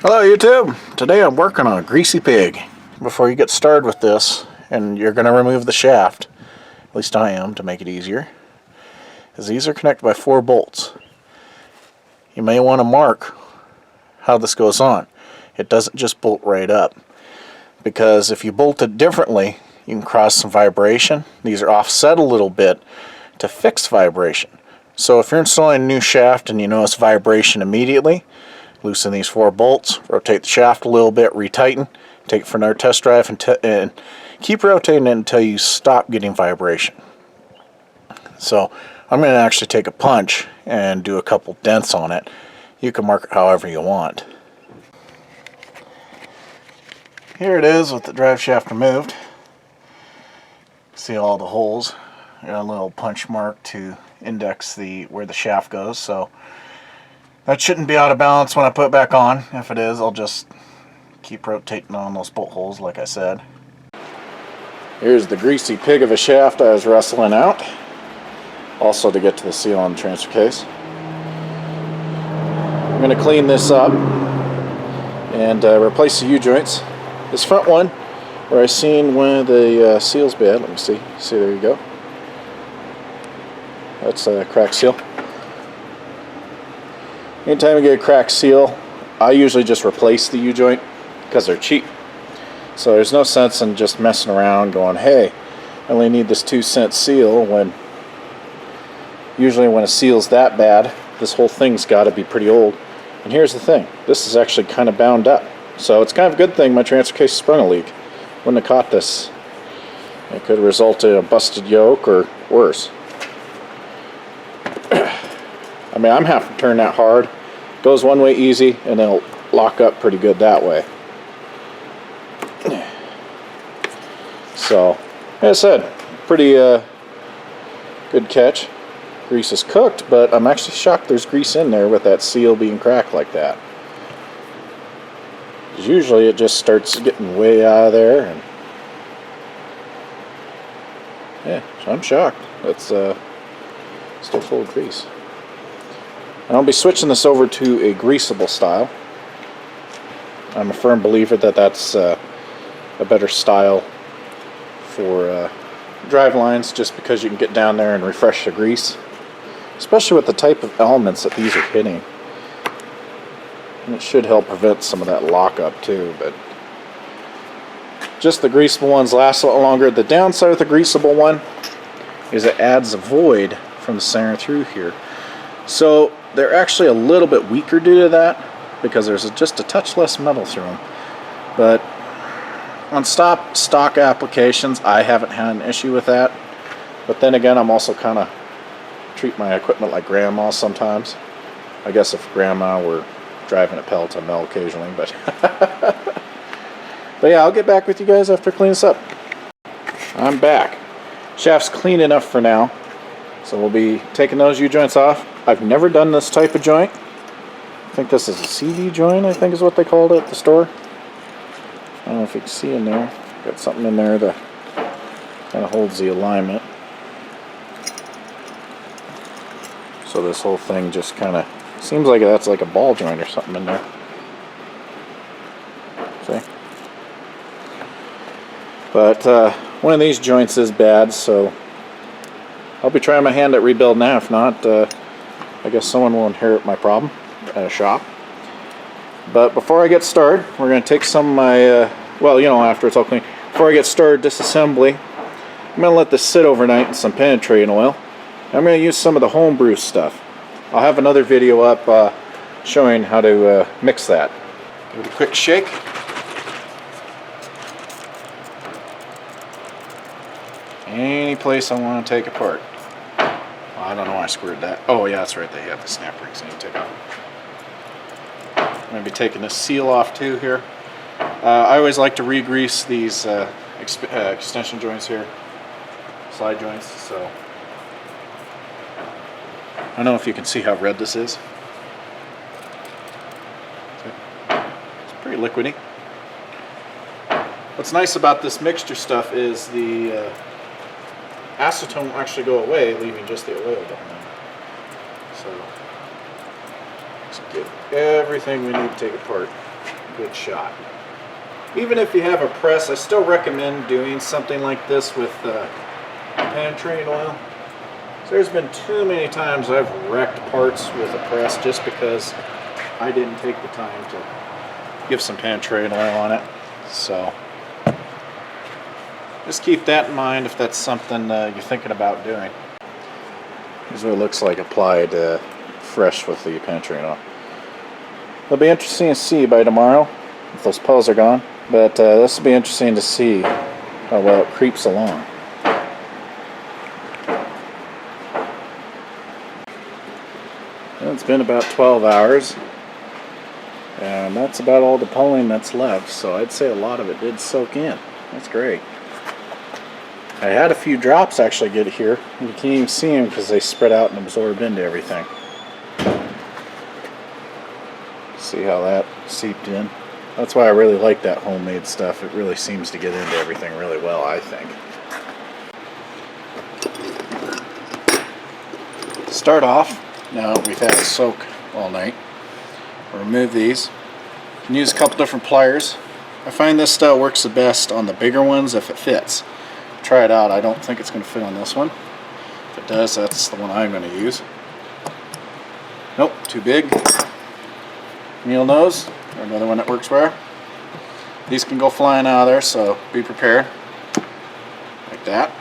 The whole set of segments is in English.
Hello YouTube! Today I'm working on a greasy pig. Before you get started with this, and you're going to remove the shaft, at least I am to make it easier, is these are connected by 4 bolts. You may want to mark how this goes on. It doesn't just bolt right up, because if you bolt it differently you can cause some vibration. These are offset a little bit to fix vibration. So if you're installing a new shaft and you notice vibration immediately, loosen these 4 bolts, rotate the shaft a little bit, retighten, take it for another test drive, and keep rotating it until you stop getting vibration. So I'm going to actually take a punch and do a couple dents on it. You can mark it however you want. Here it is with the drive shaft removed. See all the holes. Got a little punch mark to index where the shaft goes, so that shouldn't be out of balance when I put it back on. If it is, I'll just keep rotating on those bolt holes like I said. Here's the greasy pig of a shaft I was wrestling out. Also to get to the seal on the transfer case. I'm going to clean this up and replace the U-joints. This front one, where I seen one of the seals bad. Let me see. See, there you go. That's a cracked seal. Anytime you get a cracked seal, I usually just replace the U-joint because they're cheap. So there's no sense in just messing around going, hey, I only need this 2-cent seal, when usually when a seal's that bad, this whole thing's got to be pretty old. And here's the thing, this is actually kind of bound up. So it's kind of a good thing my transfer case sprung a leak. Wouldn't have caught this. It could have resulted in a busted yoke or worse. I mean, I'm having to turn that hard. Goes one way easy, and it'll lock up pretty good that way. So, like I said, pretty good catch. Grease is cooked, but I'm actually shocked there's grease in there with that seal being cracked like that. Usually it just starts getting way out of there, and yeah, so I'm shocked. It's still full of grease. And I'll be switching this over to a greasable style. I'm a firm believer that that's a better style for drive lines, just because you can get down there and refresh the grease, especially with the type of elements that these are hitting. And it should help prevent some of that lockup too, but just the greasable ones last a lot longer. The downside with the greasable one is it adds a void from the center through here. So they're actually a little bit weaker due to that, because there's just a touch less metal through them. But on stock applications, I haven't had an issue with that. But then again, I'm also kind of treat my equipment like grandma sometimes. I guess if grandma were driving a Peloton mill occasionally, but but yeah, I'll get back with you guys after I clean this up. I'm back. Shaft's clean enough for now, so we'll be taking those U-joints off. I've never done this type of joint. I think this is a CV joint, I think is what they called it at the store. I don't know if you can see in there. Got something in there that kind of holds the alignment. So this whole thing just kind of seems like that's like a ball joint or something in there. See? But one of these joints is bad, so I'll be trying my hand at rebuilding that. If not, I guess someone will inherit my problem at a shop. But before I get started, we're going to take some of my, well, you know, after it's all clean. Before I get started, disassembly, I'm going to let this sit overnight in some penetrating oil. I'm going to use some of the homebrew stuff. I'll have another video up showing how to mix that. Give it a quick shake. Any place I want to take apart. I don't know why I squared that. Oh yeah, that's right, they have the snap rings I need to take off. I'm going to be taking this seal off too here. I always like to re-grease these extension joints here, slide joints, so I don't know if you can see how red this is. It's pretty liquidy. What's nice about this mixture stuff is the acetone will actually go away, leaving just the oil behind. So let's get everything we need to take apart. good shot. Even if you have a press, I still recommend doing something like this with penetrating oil. So there's been too many times I've wrecked parts with a press just because I didn't take the time to give some penetrating oil on it. So just keep that in mind if that's something you're thinking about doing. Here's what it looks like applied fresh with the penetrating oil. It'll be interesting to see by tomorrow if those puddles are gone, but this will be interesting to see how well it creeps along. Well, it's been about 12 hours, and that's about all the pulling that's left, so I'd say a lot of it did soak in. That's great. I had a few drops actually get here. You can't even see them because they spread out and absorb into everything. See how that seeped in? That's why I really like that homemade stuff. It really seems to get into everything really well, I think. To start off, now we've had it soak all night. We'll remove these. You can use a couple different pliers. I find this style works the best on the bigger ones if it fits. Try it out. I don't think it's going to fit on this one. If it does, that's the one I'm going to use. Nope, too big. Needle nose, another one that works well. These can go flying out of there, so be prepared. Like that.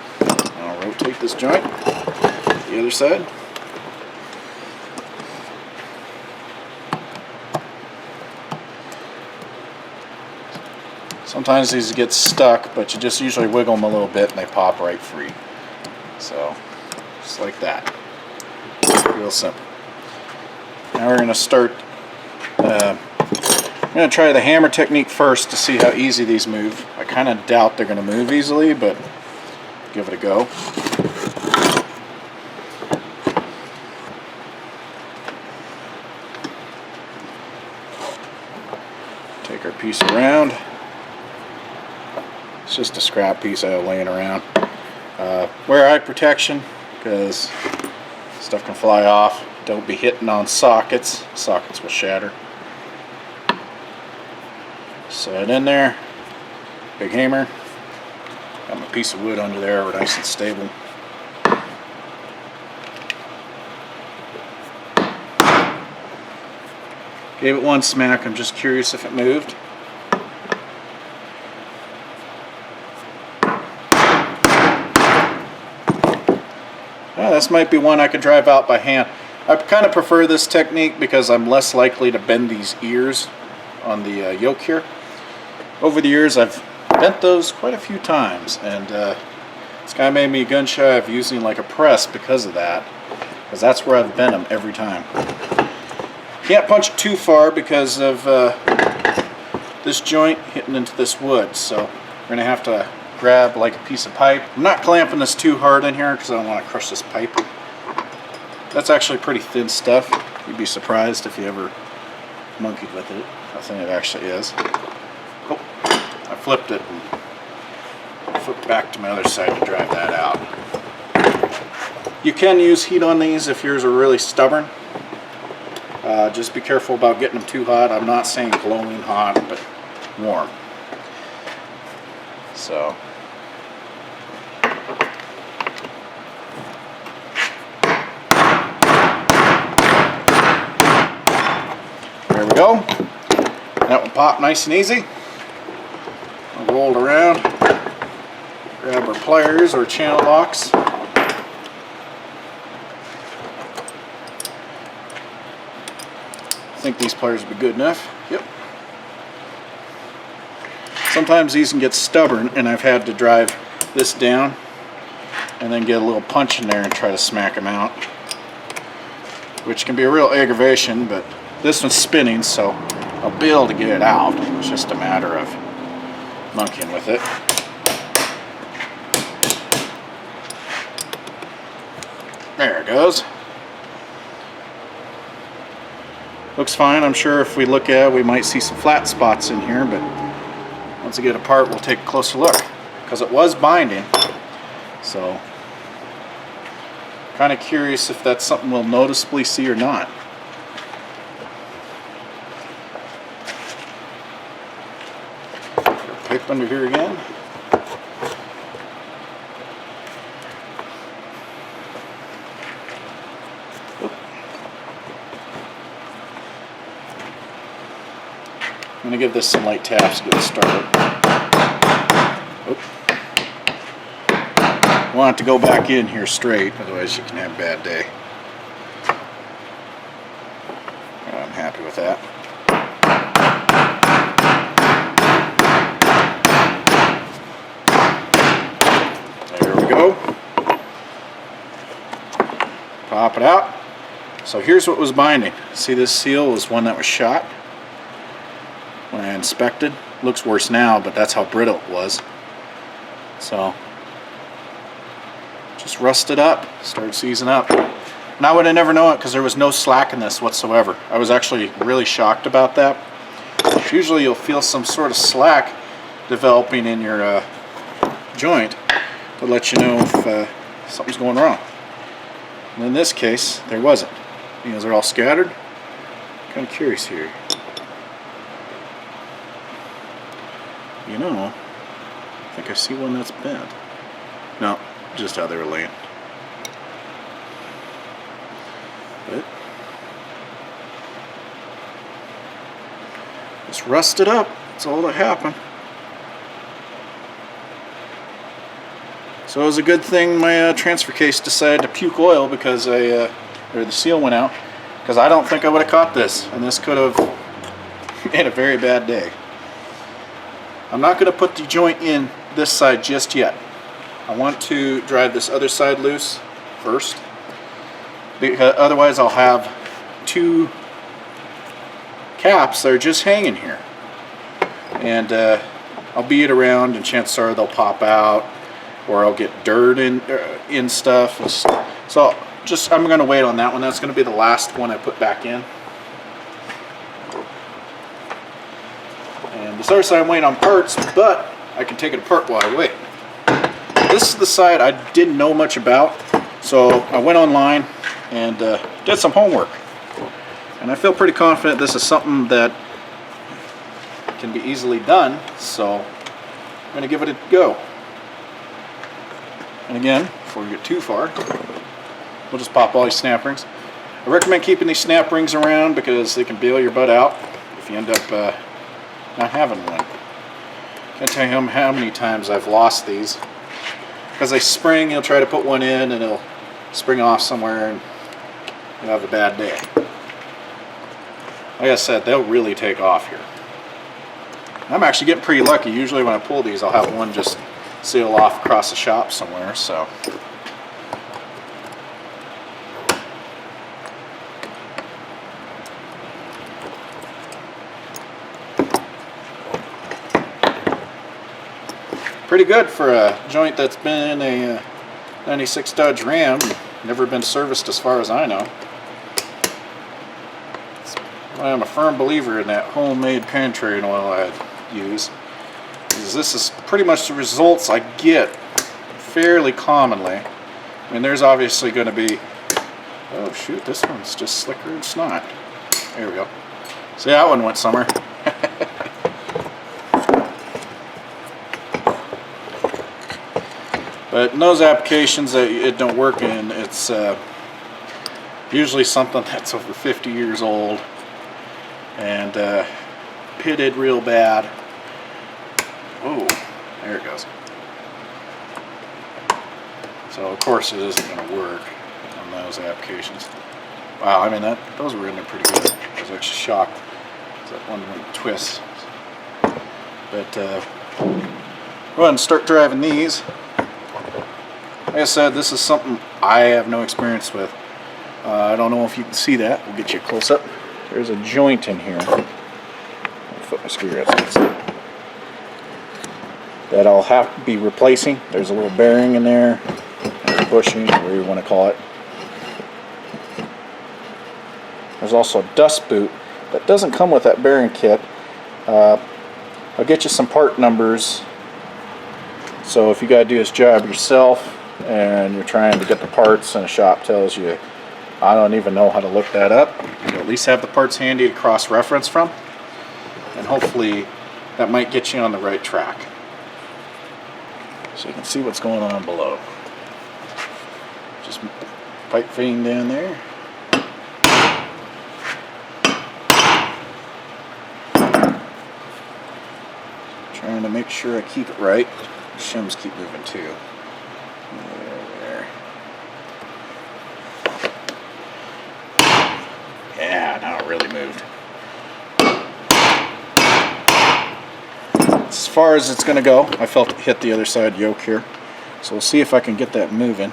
I'll rotate this joint to the other side. Sometimes these get stuck, but you just usually wiggle them a little bit and they pop right free. So, just like that. Real simple. Now we're going to start, I'm going to try the hammer technique first to see how easy these move. I kind of doubt they're going to move easily, but give it a go. Take our piece around. It's just a scrap piece I have laying around. Wear eye protection because stuff can fly off. Don't be hitting on sockets. Sockets will shatter. Set it in there. Big hammer. Got my piece of wood under there. We're nice and stable. Gave it one smack. I'm just curious if it moved. This might be one I could drive out by hand. I kind of prefer this technique because I'm less likely to bend these ears on the yoke here. Over the years I've bent those quite a few times, and it's kind of made me gun shy of using like a press because of that, because that's where I've bent them every time. Can't punch it too far because of this joint hitting into this wood, so we're going to have to grab like a piece of pipe. I'm not clamping this too hard in here because I don't want to crush this pipe. That's actually pretty thin stuff. You'd be surprised if you ever monkeyed with it. I think it actually is. Oh, I flipped it and flipped back to my other side to drive that out. You can use heat on these if yours are really stubborn. Just be careful about getting them too hot. I'm not saying glowing hot, but warm. So there we go. That one popped nice and easy. I'll roll it around, grab our pliers or channel locks. I think these pliers will be good enough. Yep. Sometimes these can get stubborn, and I've had to drive this down and then get a little punch in there and try to smack them out, which can be a real aggravation, but this one's spinning, so I'll be able to get it out. It's just a matter of monkeying with it. There it goes. Looks fine. I'm sure if we look at it, we might see some flat spots in here, but once I get apart, we'll take a closer look, because it was binding. So, kind of curious if that's something we'll noticeably see or not. Pipe under here again. I'm going to give this some light taps to get it started. Oop. I want it to go back in here straight, otherwise you can have a bad day. I'm happy with that. There we go. Pop it out. So here's what was binding. See, this seal was one that was shot when I inspected. Looks worse now, but that's how brittle it was. So just rusted up, started seizing up. And I would have never known it because there was no slack in this whatsoever. I was actually really shocked about that. Usually you'll feel some sort of slack developing in your joint to let you know if something's going wrong. And in this case, there wasn't. Because they're all scattered. Kind of curious here. You know, I think I see one that's bent. No, just how they were laying. But just rusted up. That's all that happened. So it was a good thing my transfer case decided to puke oil because or the seal went out, because I don't think I would have caught this, and this could have made a very bad day. I'm not going to put the joint in this side just yet. I want to drive this other side loose first, because otherwise I'll have two caps that are just hanging here, and I'll beat it around and chances are they'll pop out, or I'll get dirt in stuff. So I'm going to wait on that one. That's going to be the last one I put back in. And this other side I'm waiting on parts, but I can take it apart while I wait. This is the side I didn't know much about, so I went online and did some homework. And I feel pretty confident this is something that can be easily done, so I'm going to give it a go. And again, before we get too far, we'll just pop all these snap rings. I recommend keeping these snap rings around because they can bail your butt out if you end up not having one. Can't tell you how many times I've lost these. Because they spring, you'll try to put one in and it'll spring off somewhere and you'll have a bad day. Like I said, they'll really take off here. I'm actually getting pretty lucky. Usually when I pull these, I'll have one just seal off across the shop somewhere, so. Pretty good for a joint that's been a 96 Dodge Ram, never been serviced as far as I know. I'm a firm believer in that homemade penetrating oil I use. This is pretty much the results I get fairly commonly. I mean, there's obviously going to be, oh shoot, this one's just slicker than snot. There we go. See, that one went somewhere. But in those applications that it don't work in, it's usually something that's over 50 years old and pitted real bad. Oh, there it goes. So of course it isn't going to work on those applications. Wow, I mean those were in there pretty good. I was actually shocked. That one went twist. But go ahead and start driving these. Like I said, this is something I have no experience with. I don't know if you can see that. We'll get you a close up. There's a joint in here. I'll put my screw that I'll have to be replacing. There's a little bearing in there, bushing, whatever you want to call it. There's also a dust boot that doesn't come with that bearing kit. I'll get you some part numbers, so if you got to do this job yourself and you're trying to get the parts and a shop tells you I don't even know how to look that up, you at least have the parts handy to cross-reference from, and hopefully that might get you on the right track. So you can see what's going on below. Just pipe fitting down there. Trying to make sure I keep it right. The shims keep moving too. There. Yeah, now it really moved. As far as it's going to go, I felt it hit the other side yoke here. So we'll see if I can get that moving.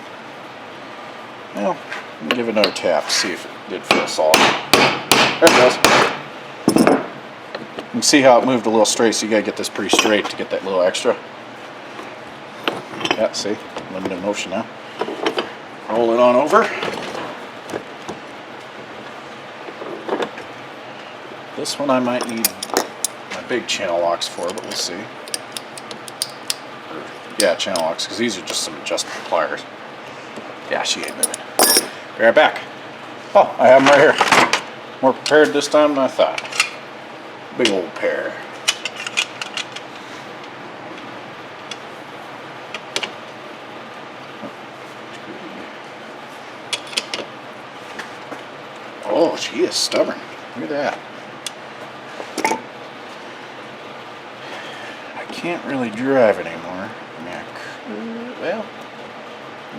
Well, let me give it another tap to see if it did feel solid. There it goes. You can see how it moved a little straight, so you gotta get this pretty straight to get that little extra. Yeah, see? Limited motion now. Roll it on over. This one I might need my big channel locks for, but we'll see. Yeah, channel locks, because these are just some adjustable pliers. Yeah, she ain't moving. Be right back. Oh, I have them right here. More prepared this time than I thought. Big old pair. Oh, she is stubborn. Look at that. I can't really drive it anymore. Well,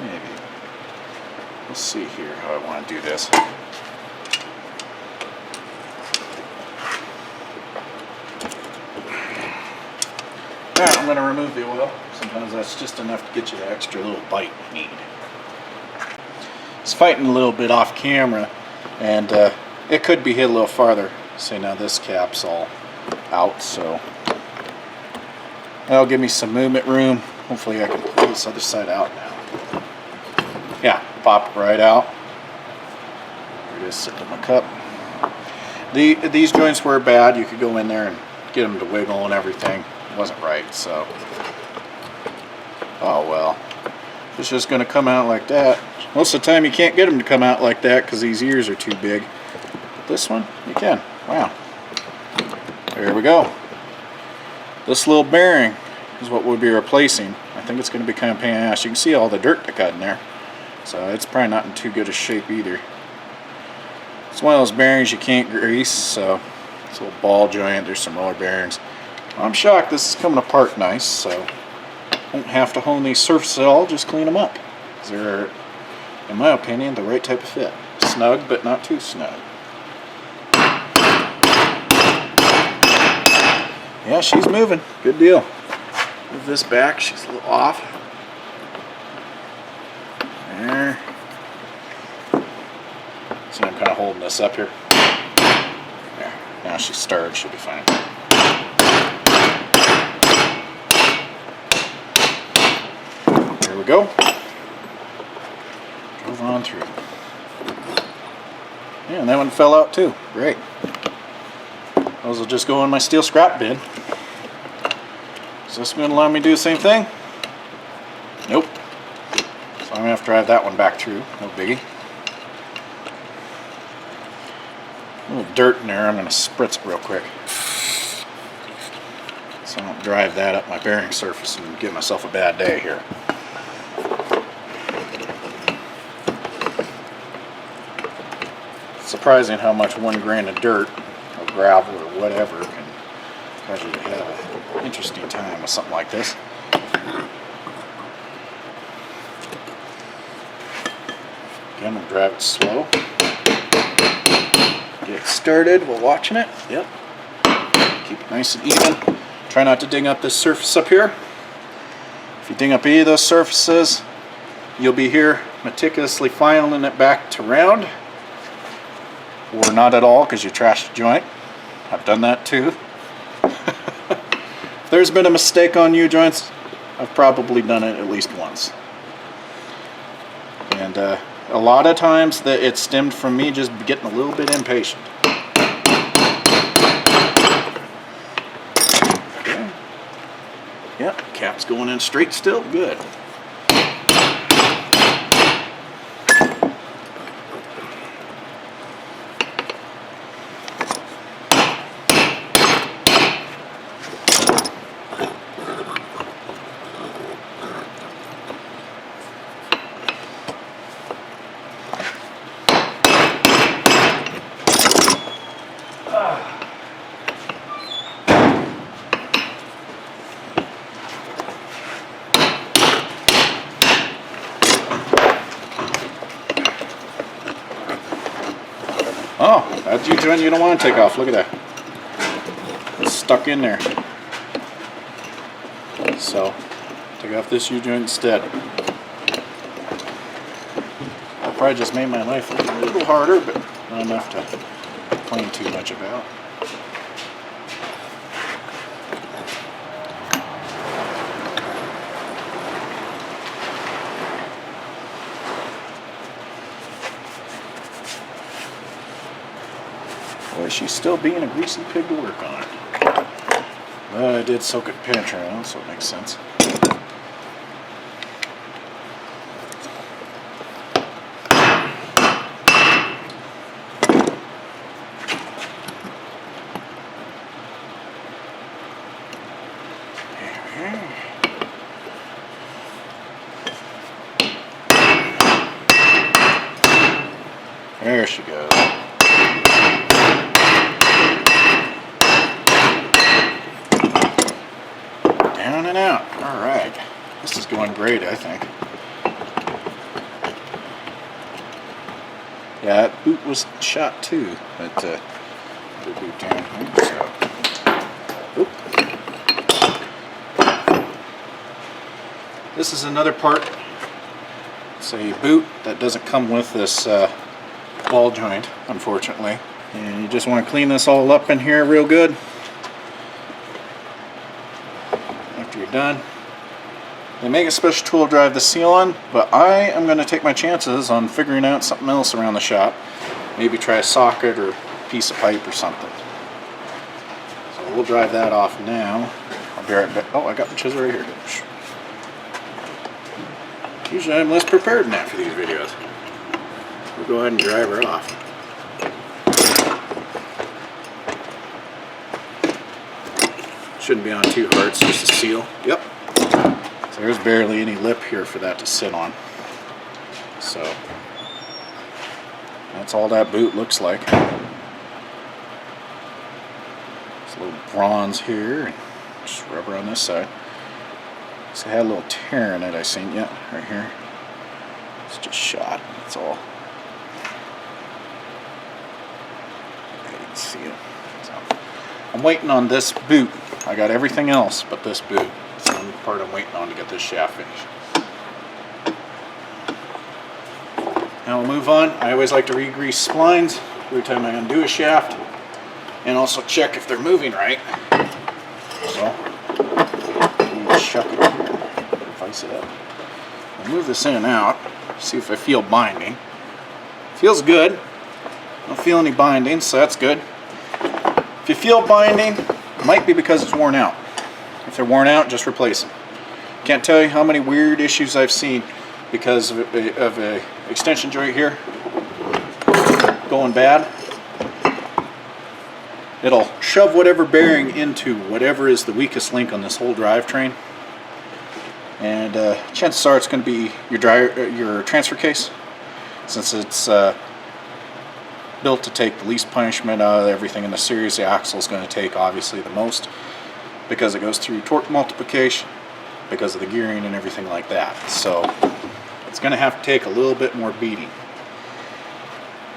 maybe. Let's see here how I want to do this. Alright, I'm going to remove the oil. Sometimes that's just enough to get you the extra little bite you need. It's fighting a little bit off camera, and it could be hit a little farther. See, now this cap's all out, so that'll give me some movement room. Hopefully I can pull this other side out now. Yeah, pop it right out. There it is, sitting in my cup. These joints were bad. You could go in there and get them to wiggle and everything. It wasn't right, so. Oh well. It's just going to come out like that. Most of the time you can't get them to come out like that because these ears are too big. But this one, you can. Wow. There we go. This little bearing is what we'll be replacing. I think it's going to be kind of pain in the ass. You can see all the dirt that got in there. So it's probably not in too good a shape either. It's one of those bearings you can't grease, so it's a little ball joint. There's some roller bearings. I'm shocked this is coming apart nice, so won't have to hone these surfaces at all, just clean them up. They're, in my opinion, the right type of fit. Snug, but not too snug. Yeah, she's moving. Good deal. Move this back. She's a little off. There. So I'm kind of holding this up here. There. Now she's started. She'll be fine. There we go. Drove on through. Yeah, and that one fell out too. Great. Those will just go in my steel scrap bin. Is this going to allow me to do the same thing? Nope. So I'm going to have to drive that one back through. No biggie. A little dirt in there. I'm going to spritz it real quick. So I don't drive that up my bearing surface and give myself a bad day here. It's surprising how much 1 grain of dirt or gravel or whatever can cause you to have an interesting time with something like this. Again, we'll drive it slow. Get it started while watching it. Yep. Keep it nice and even. Try not to ding up this surface up here. If you ding up any of those surfaces, you'll be here meticulously filing it back to round. Or not at all because you trashed the joint. I've done that too. If there's been a mistake on U-joints, I've probably done it at least once. And a lot of times that it stemmed from me just getting a little bit impatient. Okay. Yep, cap's going in straight still. Good. that U-joint you don't want to take off. Look at that. It's stuck in there. So, take off this U-joint instead. That probably just made my life a little harder, but not enough to complain too much about. Boy, she's still being a greasy pig to work on. But I did soak it penetrating, so it makes sense. There she goes. Down and out. Alright. This is going great, I think. Yeah, that boot was shot too. But the boot down here. So. Oop. This is another part. It's a boot that doesn't come with this ball joint, unfortunately. And you just want to clean this all up in here real good. After you're done. They make a special tool drive the seal on, but I am going to take my chances on figuring out something else around the shop. Maybe try a socket or a piece of pipe or something. So we'll drive that off now. I'll be right back. Oh, I got the chisel right here. Usually I'm less prepared than that for these videos. We'll go ahead and drive her off. Shouldn't be on too hard, it's just a seal. Yep. So there's barely any lip here for that to sit on. So that's all that boot looks like. There's a little bronze here, and just rubber on this side. So it had a little tear in it, I seen, yeah, right here. It's just shot, that's all. You can see it. So I'm waiting on this boot. I got everything else but this boot. That's the only part I'm waiting on to get this shaft finished. Now we'll move on. I always like to re-grease splines every time I undo a shaft, and also check if they're moving right. So we'll chuck it in here, vice it up. I'll move this in and out, see if I feel binding. Feels good. Don't feel any binding, so that's good. If you feel binding, it might be because it's worn out. If they're worn out, just replace them. Can't tell you how many weird issues I've seen because of a extension joint here going bad. It'll shove whatever bearing into whatever is the weakest link on this whole drivetrain, and chances are it's going to be your transfer case, since it's built to take the least punishment out of everything in the series. The axle is going to take obviously the most because it goes through torque multiplication because of the gearing and everything like that. So it's going to have to take a little bit more beating,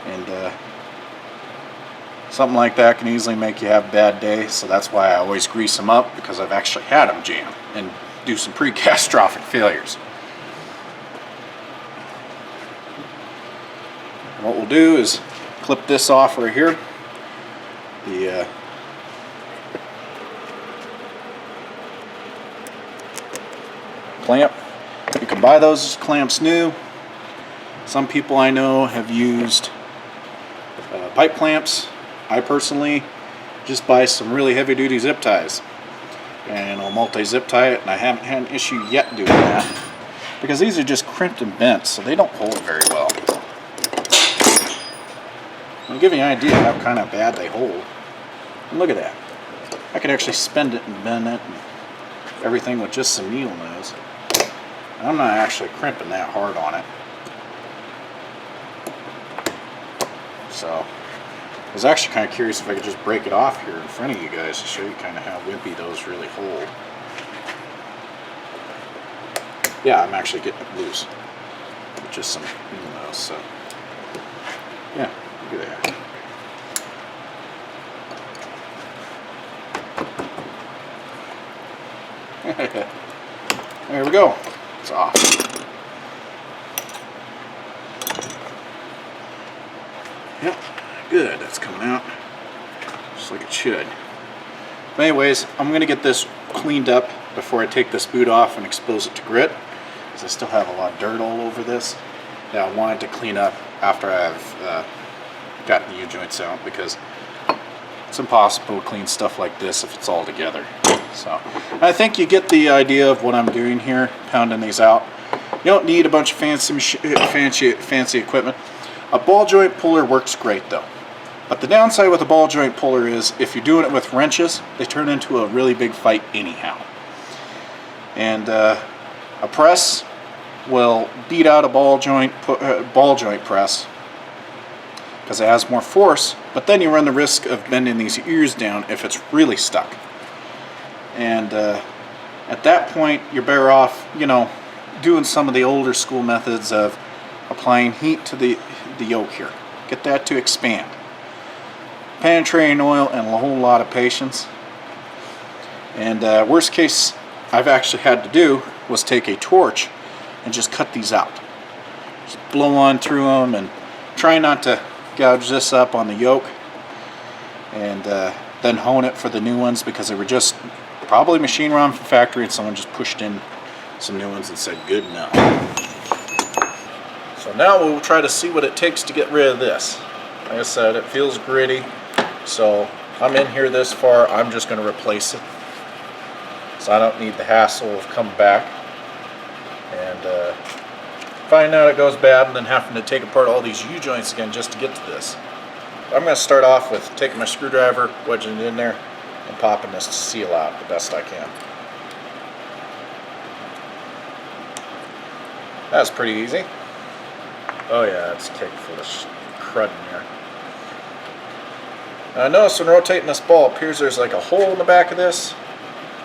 and something like that can easily make you have a bad day. So that's why I always grease them up, because I've actually had them jam and do some pre-catastrophic failures. What we'll do is clip this off right here. The clamp. You can buy those clamps new. Some people I know have used pipe clamps. I personally just buy some really heavy duty zip ties, and I'll multi-zip tie it, and I haven't had an issue yet doing that because these are just crimped and bent, so they don't hold very well. I'll give you an idea how kind of bad they hold. And look at that. I could actually spend it and bend it and everything with just some needle nose. I'm not actually crimping that hard on it. So I was actually kind of curious if I could just break it off here in front of you guys to show you kind of how wimpy those really hold. Yeah, I'm actually getting it loose with just some needle nose. So yeah, look at that. There we go. It's off. Yep, good. That's coming out just like it should. But anyways, I'm going to get this cleaned up before I take this boot off and expose it to grit, because I still have a lot of dirt all over this that I wanted to clean up after I've gotten the U-joints out, because it's impossible to clean stuff like this if it's all together. So I think you get the idea of what I'm doing here, pounding these out. You don't need a bunch of fancy equipment. A ball joint puller works great though. But the downside with a ball joint puller is if you're doing it with wrenches, they turn into a really big fight anyhow. And a press will beat out a ball joint press because it has more force, but then you run the risk of bending these ears down if it's really stuck. And at that point, you're better off, you know, doing some of the older school methods of applying heat to the yoke here. Get that to expand. Penetrating oil and a whole lot of patience. And worst case I've actually had to do was take a torch and just cut these out. Just blow on through them and try not to gouge this up on the yoke, and then hone it for the new ones, because they were just probably machine run from factory and someone just pushed in some new ones and said good enough. So now we'll try to see what it takes to get rid of this. Like I said, it feels gritty, so I'm in here this far. I'm just going to replace it, so I don't need the hassle of coming back and finding out it goes bad and then having to take apart all these U-joints again just to get to this. I'm going to start off with taking my screwdriver, wedging it in there, and popping this seal out the best I can. That's pretty easy. Oh yeah, it's kicked full of crud in here. Now I notice when rotating this ball, it appears there's like a hole in the back of this.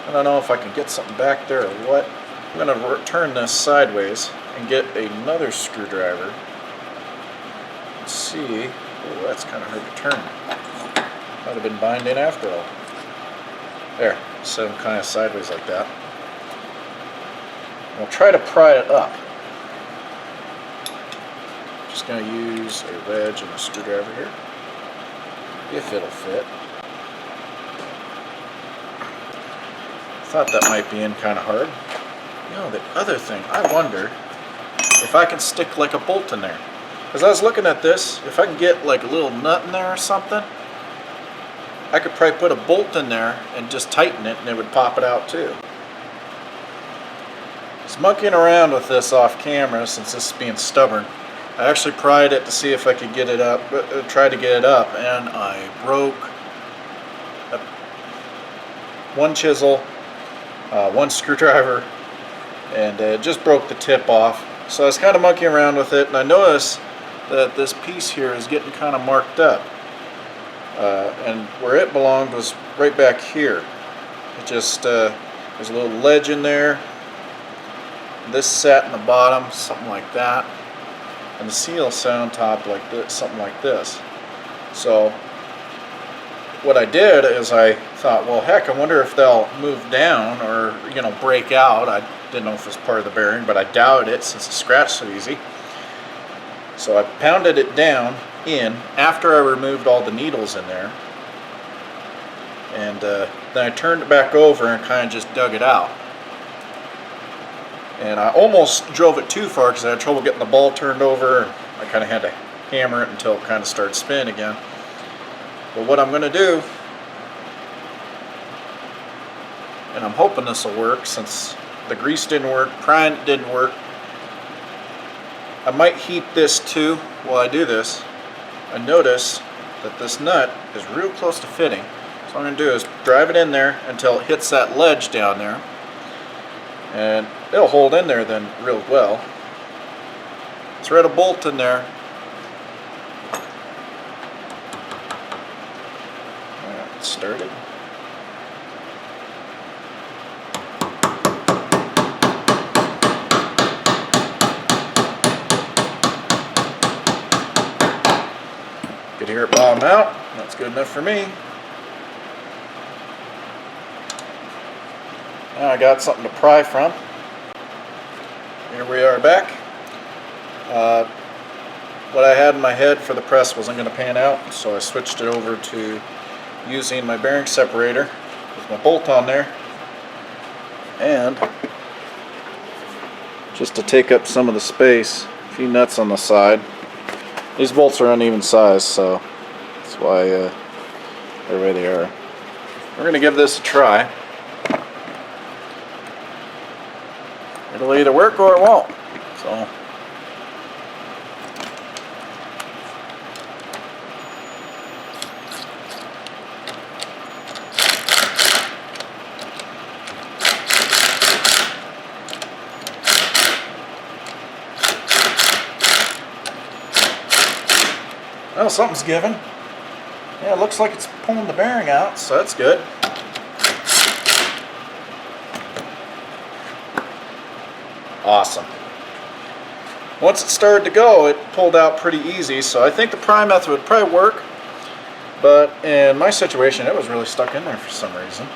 I don't know if I can get something back there or what. I'm going to turn this sideways and get another screwdriver. Let's see. Oh, that's kind of hard to turn. Might have been binding after all. There, set them kind of sideways like that. We'll try to pry it up. Just going to use a wedge and a screwdriver here, if it'll fit. Thought that might be in kind of hard. You know, the other thing, I wonder if I can stick like a bolt in there. Because I was looking at this, if I can get like a little nut in there or something, I could probably put a bolt in there and just tighten it and it would pop it out too. I was monkeying around with this off camera since this is being stubborn. I actually pried it to see if I could get it up, tried to get it up, and I broke one chisel, one screwdriver, and it just broke the tip off. So I was kind of monkeying around with it, and I noticed that this piece here is getting kind of marked up. And where it belonged was right back here. It just, there's a little ledge in there. This sat in the bottom, something like that. And the seal sat on top like this, something like this. So what I did is I thought, well, heck, I wonder if they'll move down or, you know, break out. I didn't know if it was part of the bearing, but I doubted it since it scratched so easy. So I pounded it down in after I removed all the needles in there, and then I turned it back over and kind of just dug it out. And I almost drove it too far because I had trouble getting the ball turned over, and I kind of had to hammer it until it kind of started spinning again. But what I'm going to do, and I'm hoping this will work since the grease didn't work, prying it didn't work, I might heat this too while I do this. I notice that this nut is real close to fitting. So what I'm going to do is drive it in there until it hits that ledge down there. And it'll hold in there then real well. Thread a bolt in there. Alright, it's started. Could hear it bottom out. That's good enough for me. Now I got something to pry from. Here we are back. What I had in my head for the press wasn't going to pan out, so I switched it over to using my bearing separator with my bolt on there, and just to take up some of the space, a few nuts on the side. These bolts are uneven size, so that's why they're the way they are. We're going to give this a try. It'll either work or it won't. So well, something's giving. Yeah, it looks like it's pulling the bearing out, so that's good. Awesome. Once it started to go, it pulled out pretty easy, so I think the pry method would probably work, but in my situation, it was really stuck in there for some reason.